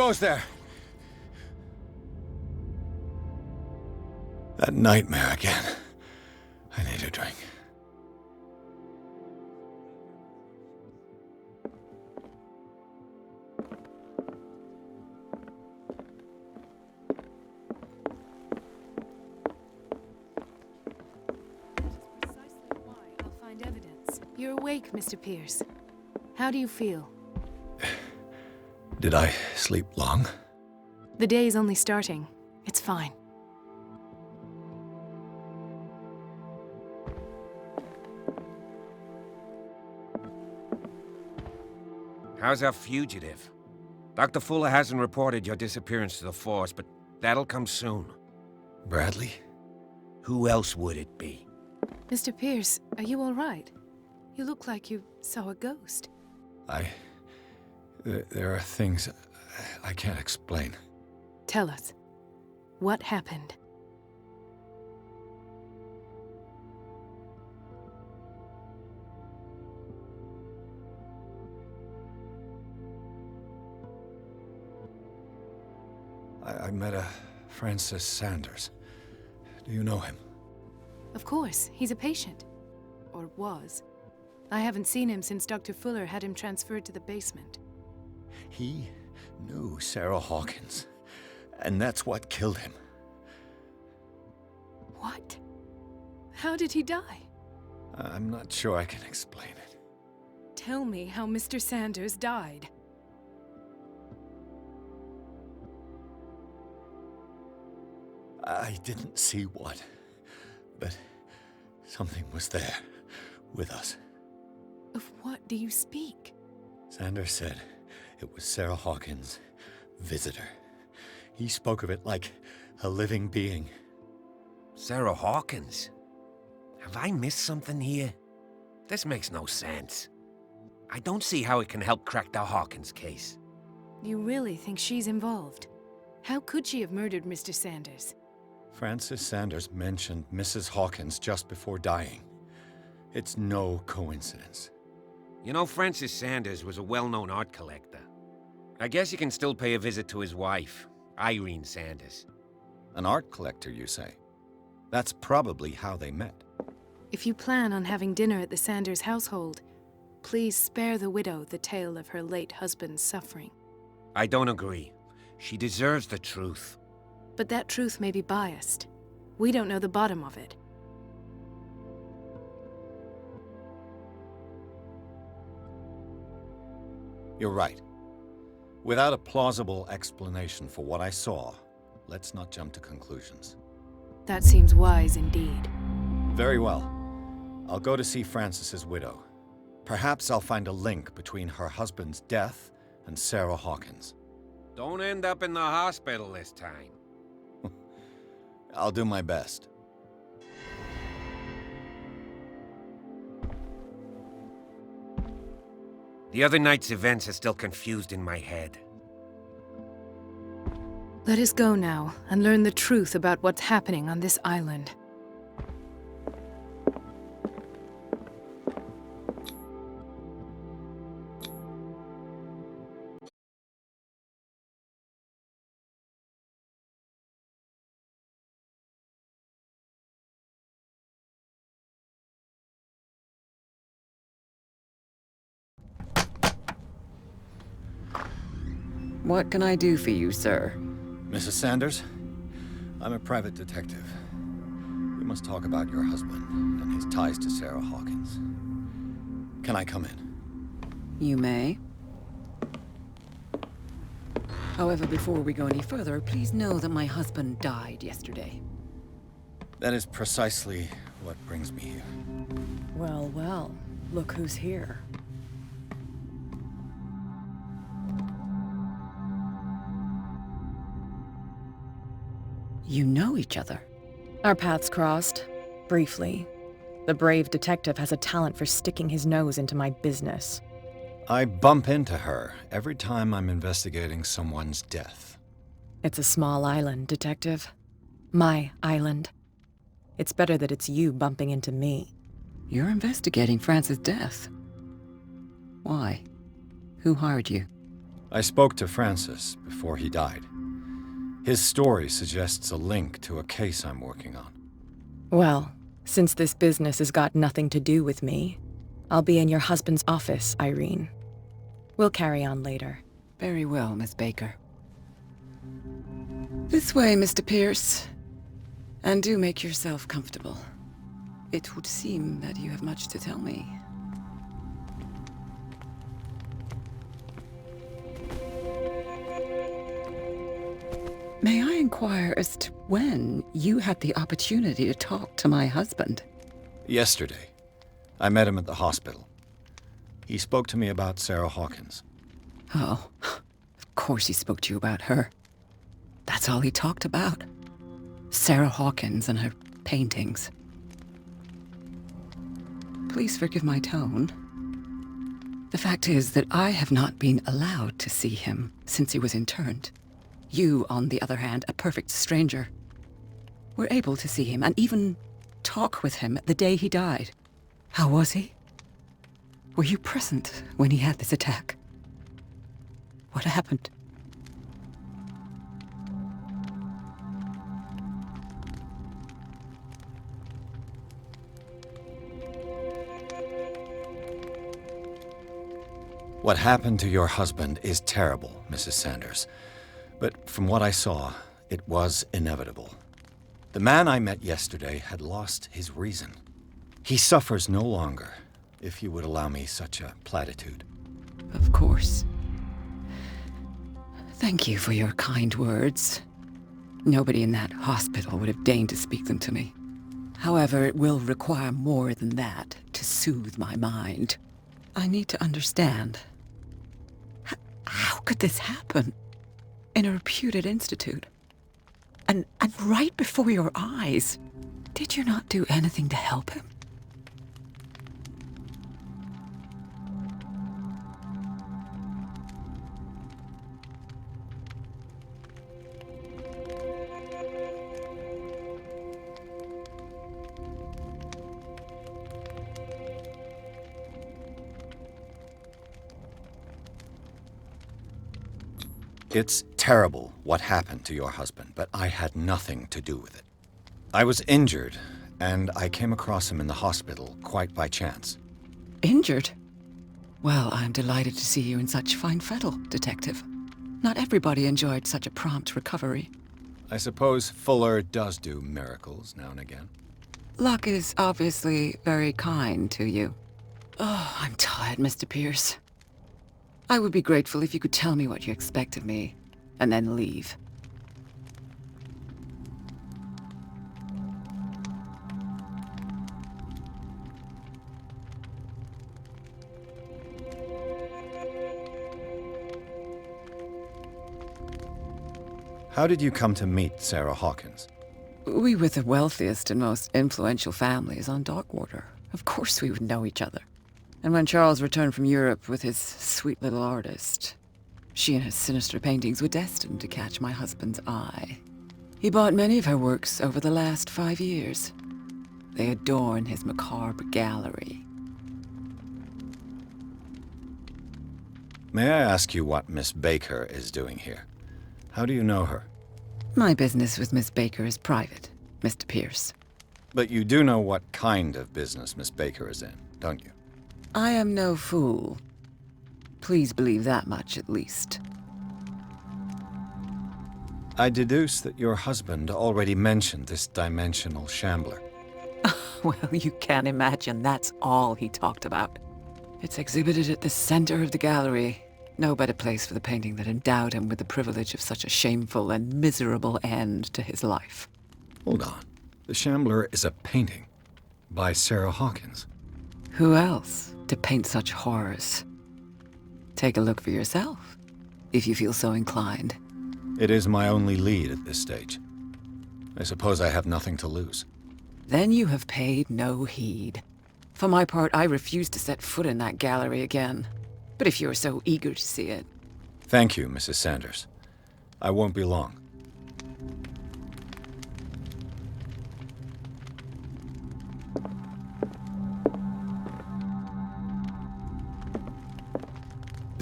goes there? That nightmare again. I need a drink. You're awake, Mr. Pierce. How do you feel? Did I sleep long? The day's only starting. It's fine. How's our fugitive? Dr. Fuller hasn't reported your disappearance to the force, but that'll come soon. Bradley? Who else would it be? Mr. Pierce, are you all right? You look like you saw a ghost. There are things I can't explain. Tell us. What happened? I met a Francis Sanders. Do you know him? Of course, he's a patient. Or was. I haven't seen him since Dr. Fuller had him transferred to the basement. He knew Sarah Hawkins, and that's what killed him. What? How did he die? I'm not sure I can explain it. Tell me how Mr. Sanders died. I didn't see what, but something was there with us. Of what do you speak? Sanders said it was Sarah Hawkins' visitor. He spoke of it like a living being. Sarah Hawkins? Have I missed something here? This makes no sense. I don't see how it can help crack the Hawkins case. You really think she's involved? How could she have murdered Mr. Sanders? Francis Sanders mentioned Mrs. Hawkins just before dying. It's no coincidence. You know, Francis Sanders was a well-known art collector. I guess you can still pay a visit to his wife, Irene Sanders. An art collector, you say? That's probably how they met. If you plan on having dinner at the Sanders household, please spare the widow the tale of her late husband's suffering. I don't agree. She deserves the truth. But that truth may be biased. We don't know the bottom of it. You're right. Without a plausible explanation for what I saw, let's not jump to conclusions. That seems wise indeed. Very well. I'll go to see Francis's widow. Perhaps I'll find a link between her husband's death and Sarah Hawkins. Don't end up in the hospital this time. I'll do my best. The other night's events are still confused in my head. Let us go now and learn the truth about what's happening on this island. What can I do for you, sir? Mrs. Sanders? I'm a private detective. We must talk about your husband and his ties to Sarah Hawkins. Can I come in? You may. However, before we go any further, please know that my husband died yesterday. That is precisely what brings me here. Well, well, look who's here. You know each other. Our paths crossed, briefly. The brave detective has a talent for sticking his nose into my business. I bump into her every time I'm investigating someone's death. It's a small island, Detective. My island. It's better that it's you bumping into me. You're investigating Francis' death. Why? Who hired you? I spoke to Francis before he died. His story suggests a link to a case I'm working on. Well, since this business has got nothing to do with me, I'll be in your husband's office, Irene. We'll carry on later. Very well, Miss Baker. This way, Mr. Pierce. And do make yourself comfortable. It would seem that you have much to tell me. May I inquire as to when you had the opportunity to talk to my husband? Yesterday, I met him at the hospital. He spoke to me about Sarah Hawkins. Oh, of course he spoke to you about her. That's all he talked about. Sarah Hawkins and her paintings. Please forgive my tone. The fact is that I have not been allowed to see him since he was interned. You, on the other hand, a perfect stranger, were able to see him and even talk with him the day he died. How was he? Were you present when he had this attack? What happened? What happened to your husband is terrible, Mrs. Sanders. But from what I saw, it was inevitable. The man I met yesterday had lost his reason. He suffers no longer, if you would allow me such a platitude. Of course. Thank you for your kind words. Nobody in that hospital would have deigned to speak them to me. However, it will require more than that to soothe my mind. I need to understand. How could this happen? In a reputed institute. And right before your eyes. Did you not do anything to help him? It's terrible what happened to your husband, but I had nothing to do with it. I was injured, and I came across him in the hospital quite by chance. Injured? Well, I'm delighted to see you in such fine fettle, Detective. Not everybody enjoyed such a prompt recovery. I suppose Fuller does do miracles now and again. Luck is obviously very kind to you. Oh, I'm tired, Mr. Pierce. I would be grateful if you could tell me what you expect of me, and then leave. How did you come to meet Sarah Hawkins? We were the wealthiest and most influential families on Darkwater. Of course we would know each other. And when Charles returned from Europe with his sweet little artist, she and her sinister paintings were destined to catch my husband's eye. He bought many of her works over the last 5 years. They adorn his macabre gallery. May I ask you what Miss Baker is doing here? How do you know her? My business with Miss Baker is private, Mr. Pierce. But you do know what kind of business Miss Baker is in, don't you? I am no fool. Please believe that much, at least. I deduce that your husband already mentioned this dimensional shambler. Well, you can imagine that's all he talked about. It's exhibited at the center of the gallery. No better place for the painting that endowed him with the privilege of such a shameful and miserable end to his life. Hold on. The shambler is a painting by Sarah Hawkins. Who else to paint such horrors? Take a look for yourself, if you feel so inclined. It is my only lead at this stage. I suppose I have nothing to lose. Then you have paid no heed. For my part, I refuse to set foot in that gallery again. But if you're so eager to see it... Thank you, Mrs. Sanders. I won't be long.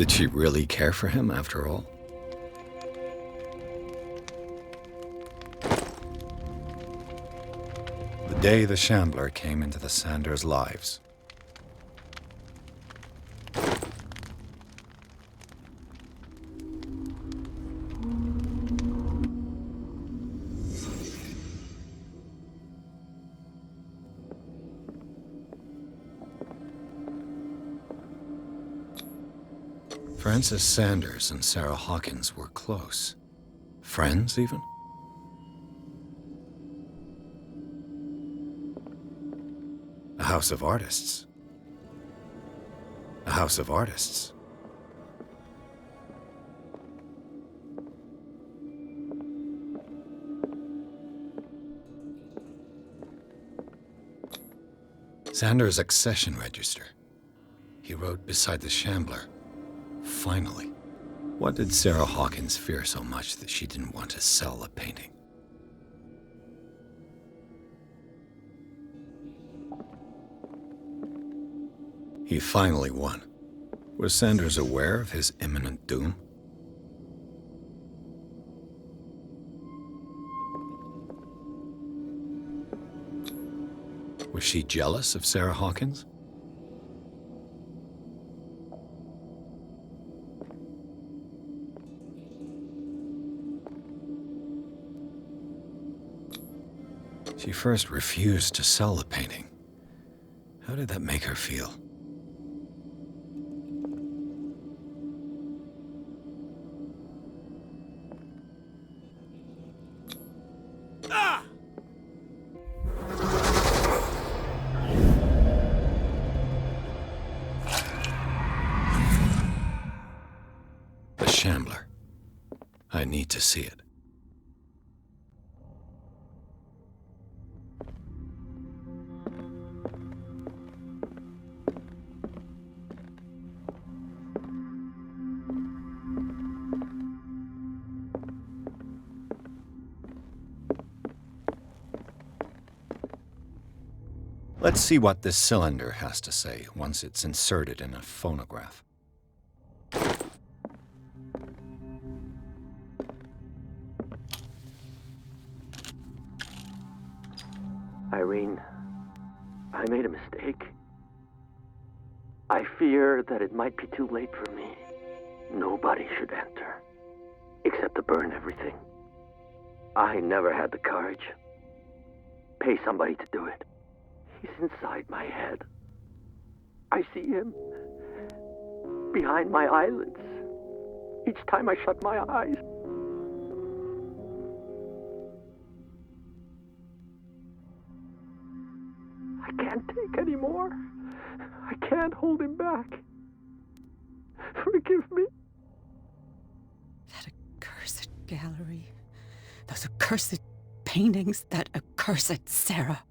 Did she really care for him after all? The day the Shambler came into the Sanders' lives. Francis Sanders and Sarah Hawkins were close. Friends, even? A house of artists. A house of artists. Sanders' accession register. He wrote beside the Shambler. Finally. What did Sarah Hawkins fear so much that she didn't want to sell the painting? He finally won. Was Sanders aware of his imminent doom? Was she jealous of Sarah Hawkins? She first refused to sell the painting. How did that make her feel? The Shambler. I need to see it. Let's see what this cylinder has to say once it's inserted in a phonograph. Irene, I made a mistake. I fear that it might be too late for me. Nobody should enter, except to burn everything. I never had the courage. Pay somebody to do it. He's inside my head. I see him behind my eyelids each time I shut my eyes. I can't take any more. I can't hold him back. Forgive me. That accursed gallery. Those accursed paintings. That accursed Sarah.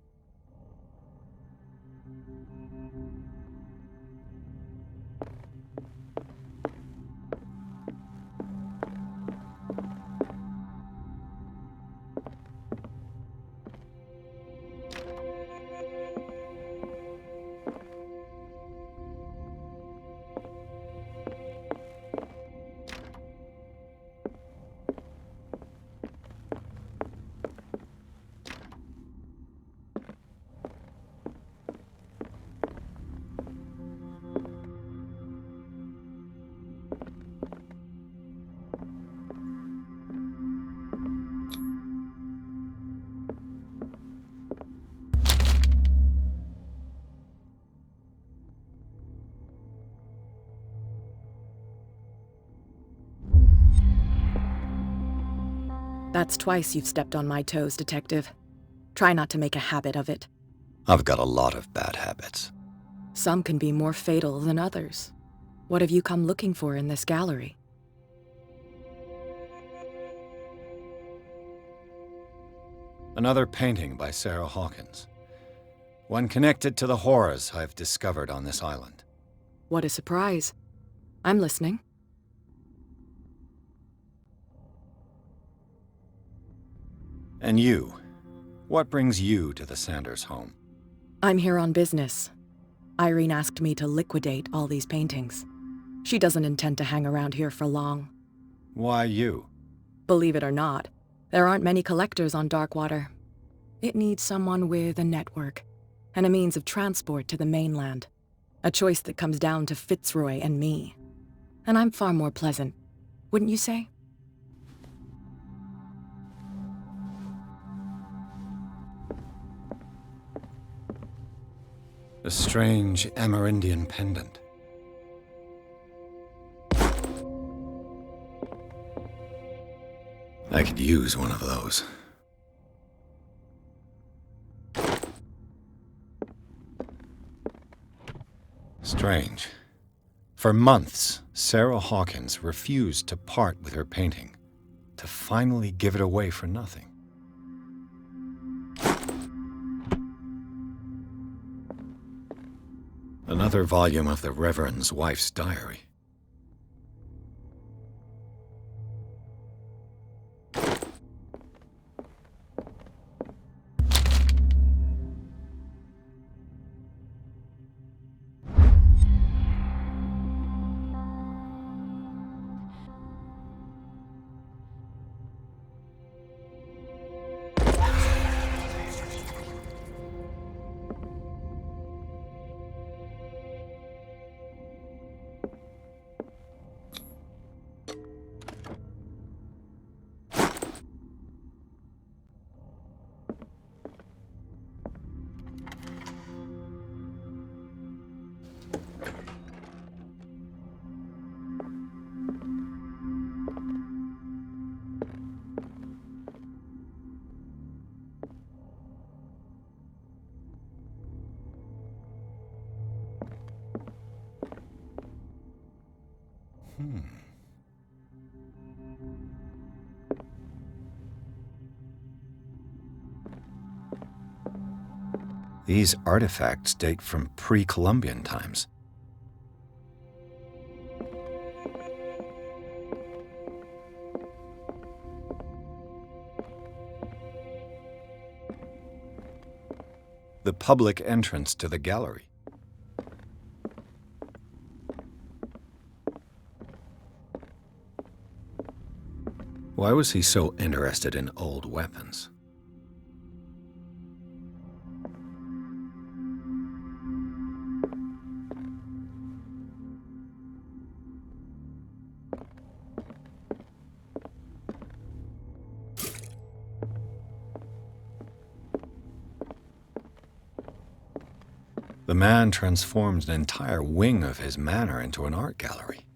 That's twice you've stepped on my toes, Detective. Try not to make a habit of it. I've got a lot of bad habits. Some can be more fatal than others. What have you come looking for in this gallery? Another painting by Sarah Hawkins. One connected to the horrors I've discovered on this island. What a surprise. I'm listening. And you? What brings you to the Sanders home? I'm here on business. Irene asked me to liquidate all these paintings. She doesn't intend to hang around here for long. Why you? Believe it or not, there aren't many collectors on Darkwater. It needs someone with a network, and a means of transport to the mainland. A choice that comes down to Fitzroy and me. And I'm far more pleasant, wouldn't you say? A strange Amerindian pendant. I could use one of those. Strange. For months, Sarah Hawkins refused to part with her painting, to finally give it away for nothing. Another volume of the Reverend's wife's diary. These artifacts date from pre-Columbian times. The public entrance to the gallery. Why was he so interested in old weapons? The man transformed an entire wing of his manor into an art gallery.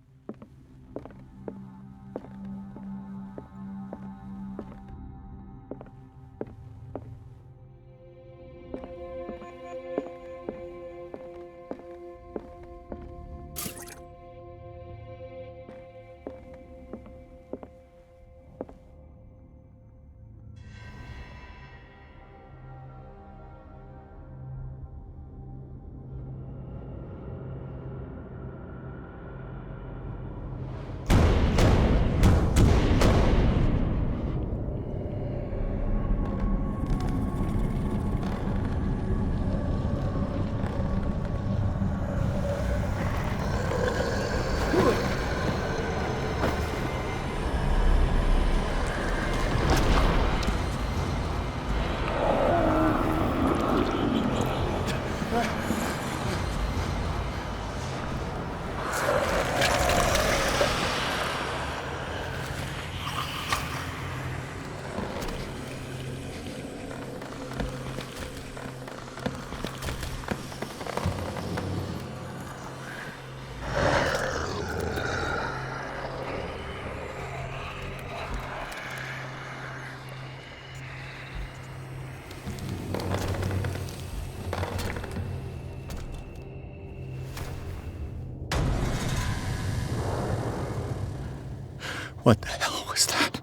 What the hell was that?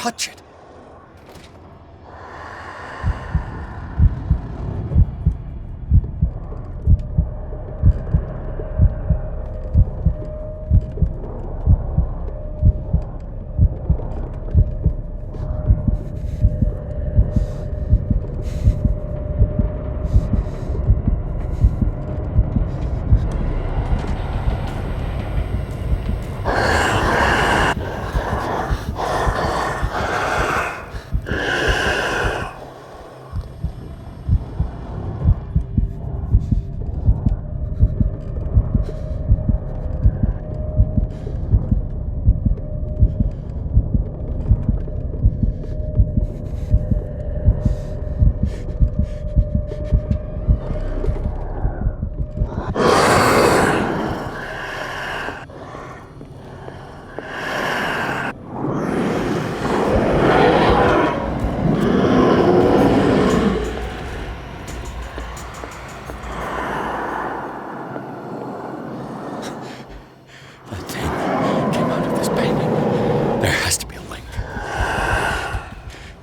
touch it.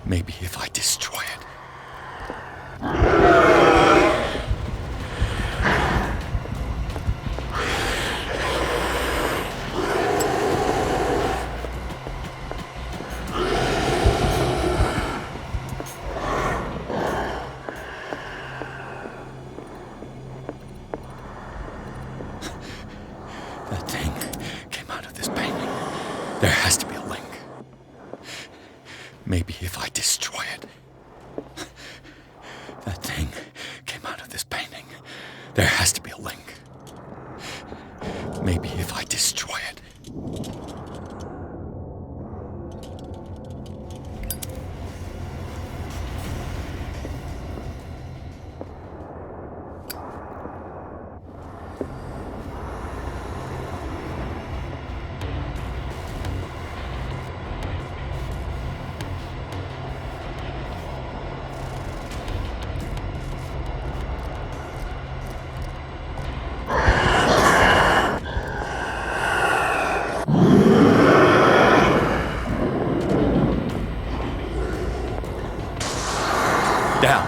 Maybe if I destroy it. That thing came out of this painting. There has to be a link. Maybe if I destroy it. That thing came out of this painting. There has to be a link. Maybe if I destroy it. Down.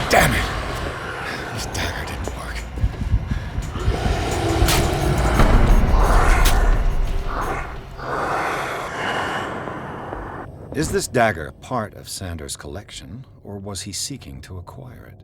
Damn it! This dagger didn't work. Is this dagger part of Sanders' collection, or was he seeking to acquire it?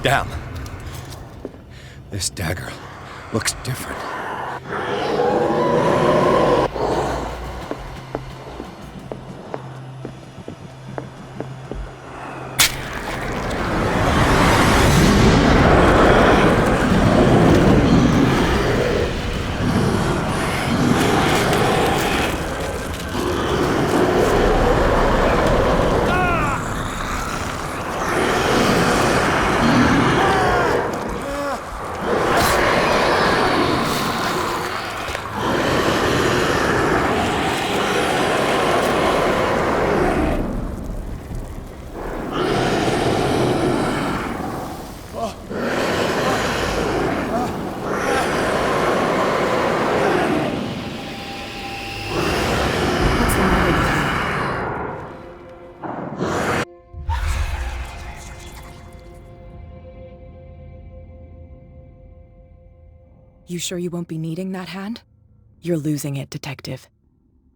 Damn. This dagger looks different. You sure you won't be needing that hand? You're losing it, Detective.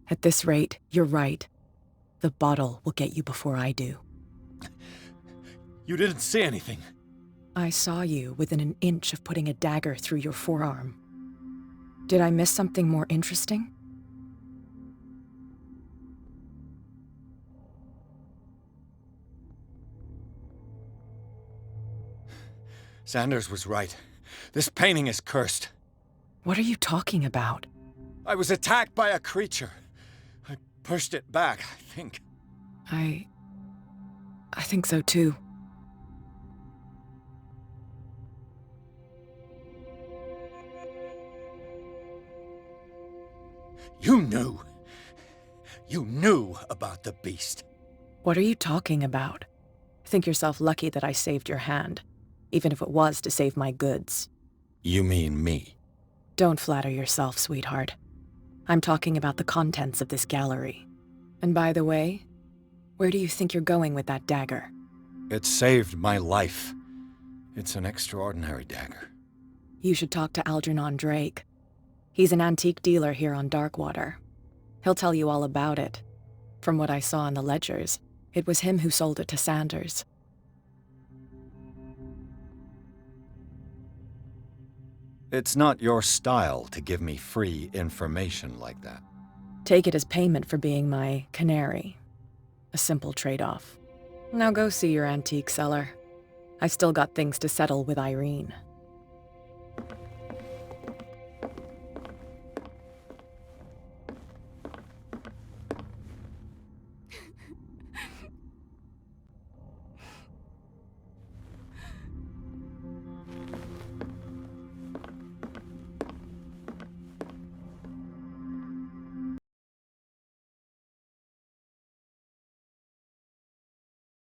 At this rate, you're right. The bottle will get you before I do. You didn't see anything. I saw you within an inch of putting a dagger through your forearm. Did I miss something more interesting? Sanders was right. This painting is cursed. What are you talking about? I was attacked by a creature. I pushed it back, I think. I think so too. You knew. You knew about the beast. What are you talking about? Think yourself lucky that I saved your hand, even if it was to save my goods. You mean me? Don't flatter yourself, sweetheart. I'm talking about the contents of this gallery. And by the way, where do you think you're going with that dagger? It saved my life. It's an extraordinary dagger. You should talk to Algernon Drake. He's an antique dealer here on Darkwater. He'll tell you all about it. From what I saw in the ledgers, it was him who sold it to Sanders. It's not your style to give me free information like that. Take it as payment for being my canary. A simple trade-off. Now go see your antique seller. I've still got things to settle with Irene.